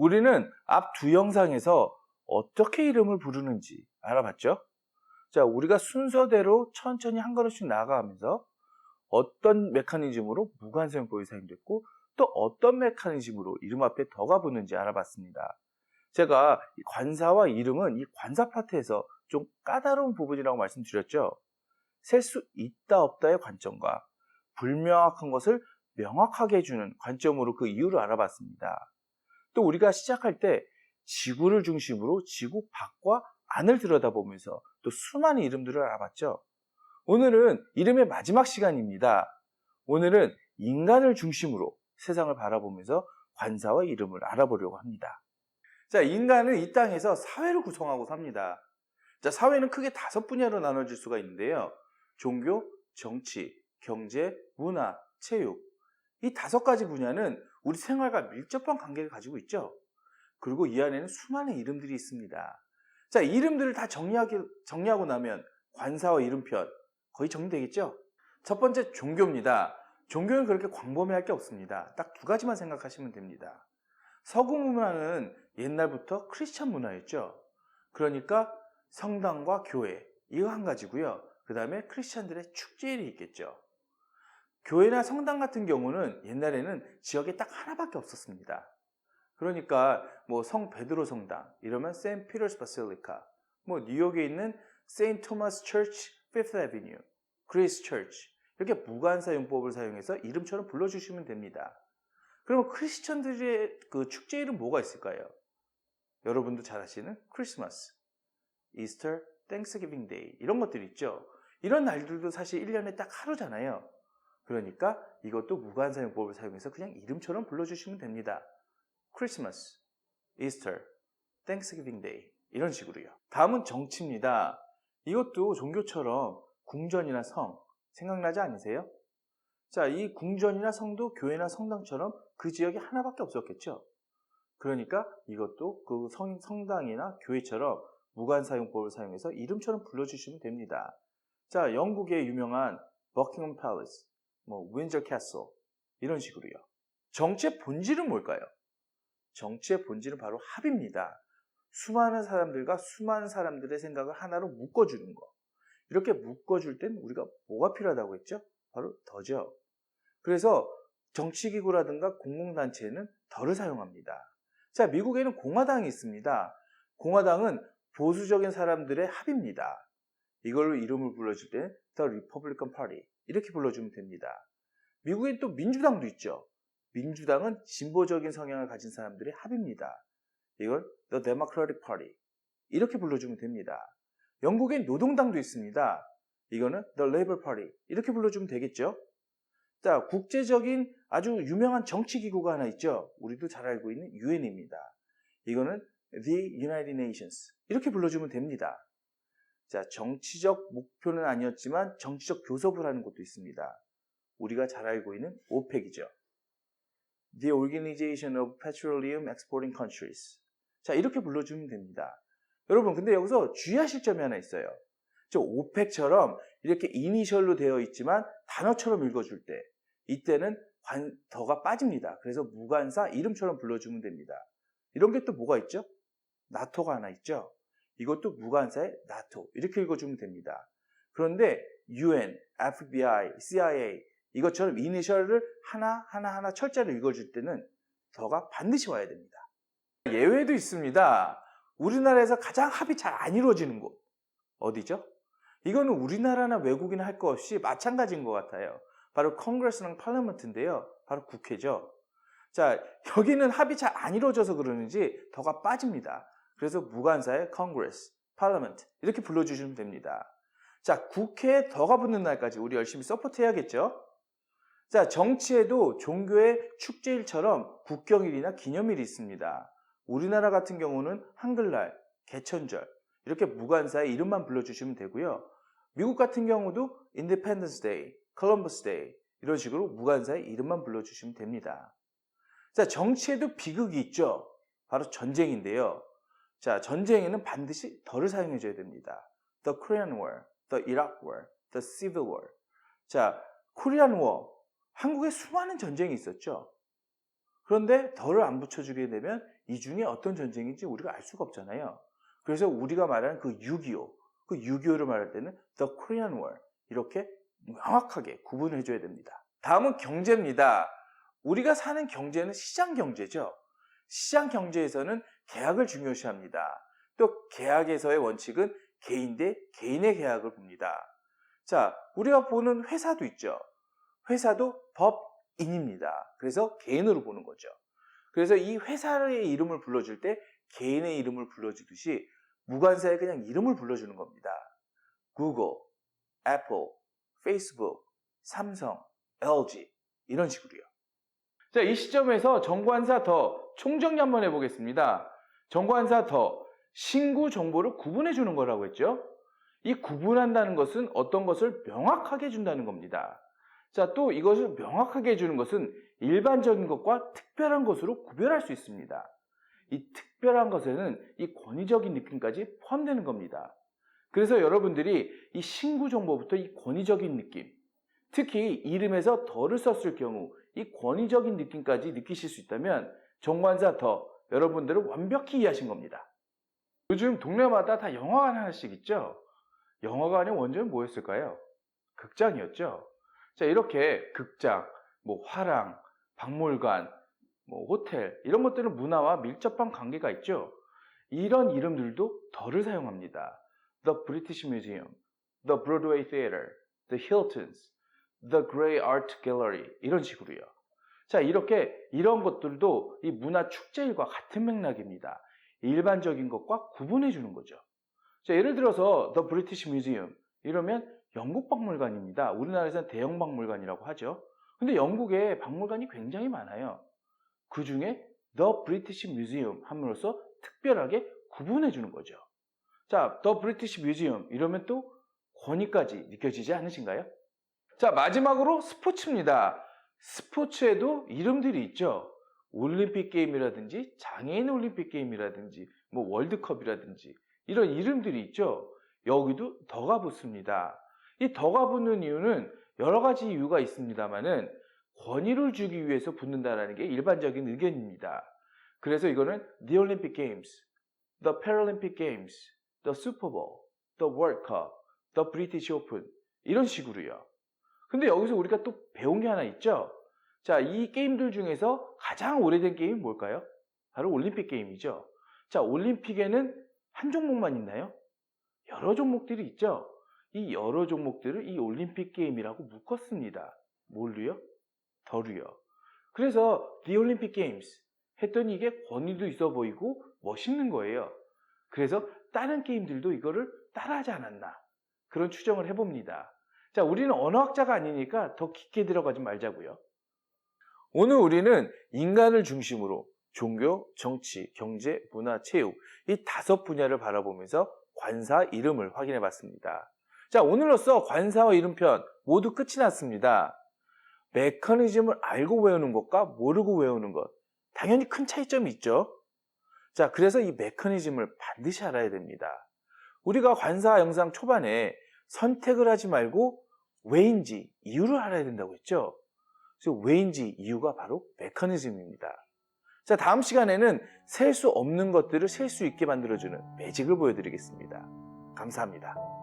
우리는 앞 두 영상에서 어떻게 이름을 부르는지 알아봤죠? 자, 우리가 순서대로 천천히 한 걸음씩 나아가면서 어떤 메커니즘으로 무관사용법이 사용됐고 또 어떤 메커니즘으로 이름 앞에 더가 붙는지 알아봤습니다. 제가 이 관사와 이름은 이 관사 파트에서 좀 까다로운 부분이라고 말씀드렸죠. 셀 수 있다 없다의 관점과 불명확한 것을 명확하게 해주는 관점으로 그 이유를 알아봤습니다. 또 우리가 시작할 때 지구를 중심으로 지구 밖과 안을 들여다보면서 또 수많은 이름들을 알아봤죠. 오늘은 이름의 마지막 시간입니다. 오늘은 인간을 중심으로 세상을 바라보면서 관사와 이름을 알아보려고 합니다. 자, 인간은 이 땅에서 사회를 구성하고 삽니다. 자, 사회는 크게 5분야로 나눠질 수가 있는데요. 종교, 정치, 경제, 문화, 체육. 이 5가지 분야는 우리 생활과 밀접한 관계를 가지고 있죠. 그리고 이 안에는 수많은 이름들이 있습니다. 자, 이름들을 다 정리하고 나면 관사와 이름편 거의 정리되겠죠? 첫 번째, 종교입니다. 종교는 그렇게 광범위할 게 없습니다. 딱 2가지만 생각하시면 됩니다. 서구 문화는 옛날부터 크리스천 문화였죠. 그러니까 성당과 교회, 이거 한 가지고요. 그 다음에 크리스천들의 축제일이 있겠죠. 교회나 성당 같은 경우는 옛날에는 지역에 딱 하나밖에 없었습니다. 그러니까 뭐 성 베드로 성당 이러면 세인트 피터스 바실리카, 뭐 뉴욕에 있는 세인트 토마스 처치 피프스 애비뉴, 그레이스 처치, 이렇게 무관사 용법을 사용해서 이름처럼 불러주시면 됩니다. 그러면 크리스천들의 그 축제 이름 뭐가 있을까요? 여러분도 잘 아시는 크리스마스, 이스터, 땡스기빙 데이 이런 것들 있죠. 이런 날들도 사실 1년에 딱 하루잖아요. 그러니까 이것도 무관사 용법을 사용해서 그냥 이름처럼 불러주시면 됩니다. 크리스마스, 이스터, 땡스기빙 데이 이런 식으로요. 다음은 정치입니다. 이것도 종교처럼 궁전이나 성 생각나지 않으세요? 자, 이 궁전이나 성도 교회나 성당처럼 그 지역에 하나밖에 없었겠죠. 그러니까 이것도 그 성당이나 교회처럼 무관사용법을 사용해서 이름처럼 불러주시면 됩니다. 자, 영국의 유명한 버킹엄 팰리스, 뭐 윈저 캐슬 이런 식으로요. 정치의 본질은 뭘까요? 정치의 본질은 바로 합입니다. 수많은 사람들과 수많은 사람들의 생각을 하나로 묶어주는 거. 이렇게 묶어줄 땐 우리가 뭐가 필요하다고 했죠? 바로 더죠. 그래서 정치기구라든가 공공단체는 더를 사용합니다. 자, 미국에는 공화당이 있습니다. 공화당은 보수적인 사람들의 합입니다. 이걸로 이름을 불러줄 때 The Republican Party 이렇게 불러주면 됩니다. 미국엔 또 민주당도 있죠. 민주당은 진보적인 성향을 가진 사람들의 합입니다. 이걸 The Democratic Party 이렇게 불러주면 됩니다. 영국엔 노동당도 있습니다. 이거는 The Labour Party 이렇게 불러주면 되겠죠. 자, 국제적인 아주 유명한 정치기구가 하나 있죠. 우리도 잘 알고 있는 UN입니다. 이거는 The United Nations 이렇게 불러주면 됩니다. 자, 정치적 목표는 아니었지만 정치적 교섭을 하는 곳도 있습니다. 우리가 잘 알고 있는 OPEC이죠. The Organization of Petroleum Exporting Countries. 자, 이렇게 불러주면 됩니다. 여러분, 근데 여기서 주의하실 점이 하나 있어요. 저 OPEC처럼 이렇게 이니셜로 되어 있지만 단어처럼 읽어줄 때 이때는 더가 빠집니다. 그래서 무관사 이름처럼 불러주면 됩니다. 이런 게 또 뭐가 있죠? 나토가 하나 있죠. 이것도 무관사의 나토 이렇게 읽어주면 됩니다. 그런데 UN, FBI, CIA 이것처럼 이니셜을 하나 철자로 읽어줄 때는 더가 반드시 와야 됩니다. 예외도 있습니다. 우리나라에서 가장 합이 잘 안 이루어지는 곳 어디죠? 이거는 우리나라나 외국이나 할 거 없이 마찬가지인 것 같아요. 바로 컨그레스랑 팔라먼트인데요. 바로 국회죠. 자, 여기는 합이 잘 안 이루어져서 그러는지 더가 빠집니다. 그래서 무관사의 컨그레스, 팔라먼트 이렇게 불러주시면 됩니다. 자, 국회에 더가 붙는 날까지 우리 열심히 서포트 해야겠죠? 자, 정치에도 종교의 축제일처럼 국경일이나 기념일이 있습니다. 우리나라 같은 경우는 한글날, 개천절 이렇게 무관사의 이름만 불러주시면 되고요. 미국 같은 경우도 인디펜던스 데이, 컬럼버스 데이 이런 식으로 무관사의 이름만 불러주시면 됩니다. 자, 정치에도 비극이 있죠. 바로 전쟁인데요. 자, 전쟁에는 반드시 더를 사용해줘야 됩니다. The Korean War, The Iraq War, The Civil War. 자, 코리안 워, 한국에 수많은 전쟁이 있었죠. 그런데 덜을 안 붙여주게 되면 이 중에 어떤 전쟁인지 우리가 알 수가 없잖아요. 그래서 우리가 말하는 그 6.25, 그 6.25를 말할 때는 The Korean War 이렇게 명확하게 구분을 해줘야 됩니다. 다음은 경제입니다. 우리가 사는 경제는 시장 경제죠. 시장 경제에서는 계약을 중요시합니다. 또 계약에서의 원칙은 개인 대 개인의 계약을 봅니다. 자, 우리가 보는 회사도 있죠. 회사도 법인입니다. 그래서 개인으로 보는 거죠. 그래서 이 회사의 이름을 불러줄 때 개인의 이름을 불러주듯이 무관사에 그냥 이름을 불러주는 겁니다. 구글, 애플, 페이스북, 삼성, LG 이런 식으로요. 자, 이 시점에서 정관사 더 총정리 한번 해보겠습니다. 정관사 더 신구 정보를 구분해 주는 거라고 했죠. 이 구분한다는 것은 어떤 것을 명확하게 준다는 겁니다. 자, 또 이것을 명확하게 해주는 것은 일반적인 것과 특별한 것으로 구별할 수 있습니다. 이 특별한 것에는 이 권위적인 느낌까지 포함되는 겁니다. 그래서 여러분들이 이 신구 정보부터 이 권위적인 느낌, 특히 이름에서 더를 썼을 경우 이 권위적인 느낌까지 느끼실 수 있다면 정관사 더 여러분들은 완벽히 이해하신 겁니다. 요즘 동네마다 다 영화관 하나씩 있죠? 영화관의 원조는 뭐였을까요? 극장이었죠. 자, 이렇게 극장, 화랑, 박물관, 호텔 이런 것들은 문화와 밀접한 관계가 있죠. 이런 이름들도 더를 사용합니다. The British Museum, The Broadway Theater, The Hiltons, The Grey Art Gallery 이런 식으로요. 자, 이렇게 이런 것들도 이 문화 축제일과 같은 맥락입니다. 일반적인 것과 구분해 주는 거죠. 자, 예를 들어서 The British Museum 이러면 영국 박물관입니다. 우리나라에서는 대형 박물관이라고 하죠. 근데 영국에 박물관이 굉장히 많아요. 그 중에 The British Museum 함으로써 특별하게 구분해 주는 거죠. 자, The British Museum 이러면 또 권위까지 느껴지지 않으신가요? 자, 마지막으로 스포츠입니다. 스포츠에도 이름들이 있죠. 올림픽 게임이라든지 장애인 올림픽 게임이라든지 월드컵이라든지 이런 이름들이 있죠. 여기도 더가 붙습니다. 이 더가 붙는 이유는 여러 가지 이유가 있습니다만은 권위를 주기 위해서 붙는다는 게 일반적인 의견입니다. 그래서 이거는 The Olympic Games, The Paralympic Games, The Super Bowl, The World Cup, The British Open 이런 식으로요. 근데 여기서 우리가 또 배운 게 하나 있죠. 자, 이 게임들 중에서 가장 오래된 게임이 뭘까요? 바로 올림픽 게임이죠. 자, 올림픽에는 한 종목만 있나요? 여러 종목들이 있죠. 이 여러 종목들을 이 올림픽 게임이라고 묶었습니다. 뭘로요? 더로요. 그래서 The Olympic Games 했더니 이게 권위도 있어 보이고 멋있는 거예요. 그래서 다른 게임들도 이거를 따라하지 않았나 그런 추정을 해봅니다. 자, 우리는 언어학자가 아니니까 더 깊게 들어가지 말자고요. 오늘 우리는 인간을 중심으로 종교, 정치, 경제, 문화, 체육 이 5분야를 바라보면서 관사 이름을 확인해 봤습니다. 자, 오늘로써 관사와 이름편 모두 끝이 났습니다. 메커니즘을 알고 외우는 것과 모르고 외우는 것 당연히 큰 차이점이 있죠. 자, 그래서 이 메커니즘을 반드시 알아야 됩니다. 우리가 관사 영상 초반에 선택을 하지 말고 왜인지 이유를 알아야 된다고 했죠. 그래서 왜인지 이유가 바로 메커니즘입니다. 자, 다음 시간에는 셀 수 없는 것들을 셀 수 있게 만들어주는 매직을 보여드리겠습니다. 감사합니다.